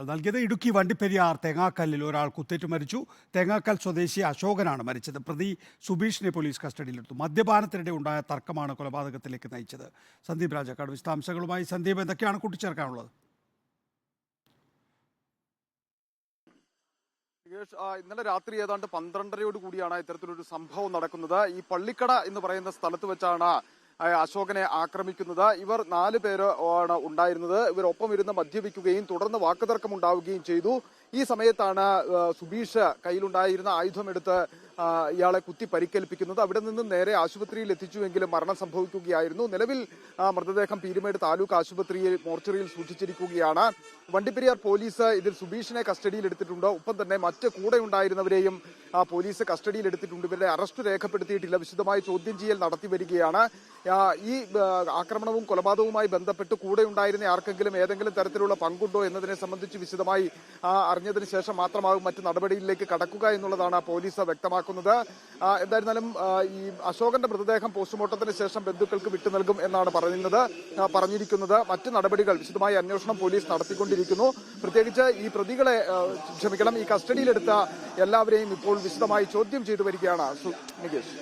നൽകിയത് ഇടുക്കി വണ്ടിപ്പെരിയാർ തേങ്ങാക്കല്ലിൽ ഒരാൾ കുത്തേറ്റ് മരിച്ചു. തേങ്ങാക്കൽ സ്വദേശി അശോകനാണ് മരിച്ചത്. പ്രതി സുബീഷിനെ പോലീസ് കസ്റ്റഡിയിലെടുത്തു. മദ്യപാനത്തിനിടെ ഉണ്ടായ തർക്കമാണ് കൊലപാതകത്തിലേക്ക് നയിച്ചത്. സന്ദീപ് രാജാക്കാട് വിശദാംശങ്ങളുമായി. സന്ദീപ്, എന്തൊക്കെയാണ് കൂട്ടിച്ചേർക്കാനുള്ളത്? ഇന്നലെ രാത്രി ഏതാണ്ട് 12:30 കൂടിയാണ് ഇത്തരത്തിലൊരു സംഭവം നടക്കുന്നത്. ഈ പള്ളിക്കട എന്ന് പറയുന്ന സ്ഥലത്ത് വെച്ചാണ് അശോകനെ ആക്രമിക്കുന്നത്. ഇവർ 4 പേര് ആണ് ഉണ്ടായിരുന്നത്. ഇവരൊപ്പം ഇരുന്ന് മദ്യപിക്കുകയും തുടർന്ന് വാക്കുതർക്കം ഉണ്ടാവുകയും ചെയ്തു. ഈ സമയത്താണ് സുബീഷ് കയ്യിലുണ്ടായിരുന്ന ആയുധമെടുത്ത് ഇയാളെ കുത്തി പരിക്കേൽപ്പിക്കുന്നത്. അവിടെ നിന്ന് നേരെ ആശുപത്രിയിൽ എത്തിച്ചുവെങ്കിലും മരണം സംഭവിക്കുകയായിരുന്നു. നിലവിൽ മൃതദേഹം പീരുമേട് താലൂക്ക് ആശുപത്രിയിൽ മോർച്ചറിയിൽ സൂക്ഷിച്ചിരിക്കുകയാണ്. വണ്ടിപ്പെരിയാർ പോലീസ് ഇതിൽ സുബീഷിനെ കസ്റ്റഡിയിൽ എടുത്തിട്ടുണ്ട്. ഒപ്പം തന്നെ മറ്റ് കൂടെ ഉണ്ടായിരുന്നവരെയും പോലീസ് കസ്റ്റഡിയിൽ എടുത്തിട്ടുണ്ട്. ഇവരുടെ അറസ്റ്റ് രേഖപ്പെടുത്തിയിട്ടില്ല. വിശദമായ ചോദ്യം ചെയ്യൽ നടത്തി വരികയാണ്. ഈ ആക്രമണവും കൊലപാതകവുമായി ബന്ധപ്പെട്ട് കൂടെ ഉണ്ടായിരുന്ന ആർക്കെങ്കിലും ഏതെങ്കിലും തരത്തിലുള്ള പങ്കുണ്ടോ എന്നതിനെ സംബന്ധിച്ച് വിശദമായി അറിഞ്ഞതിന് ശേഷം മാത്രമാകും മറ്റ് നടപടിയിലേക്ക് കടക്കുക എന്നുള്ളതാണ് പോലീസ് വ്യക്തമാക്കുന്നത്. എന്തായിരുന്നാലും ഈ അശോകന്റെ മൃതദേഹം പോസ്റ്റ്മോർട്ടത്തിന് ശേഷം ബന്ധുക്കൾക്ക് വിട്ടു നൽകും എന്നാണ് പറഞ്ഞിരിക്കുന്നത്. മറ്റ് നടപടികൾ വിശദമായ അന്വേഷണം പോലീസ് നടത്തിക്കൊണ്ടിരിക്കുന്നു. പ്രത്യേകിച്ച് ഈ പ്രതികളെ ഈ കസ്റ്റഡിയിലെടുത്ത എല്ലാവരെയും ഇപ്പോൾ വിശദമായി ചോദ്യം ചെയ്തു വരികയാണ്. നികേഷ്.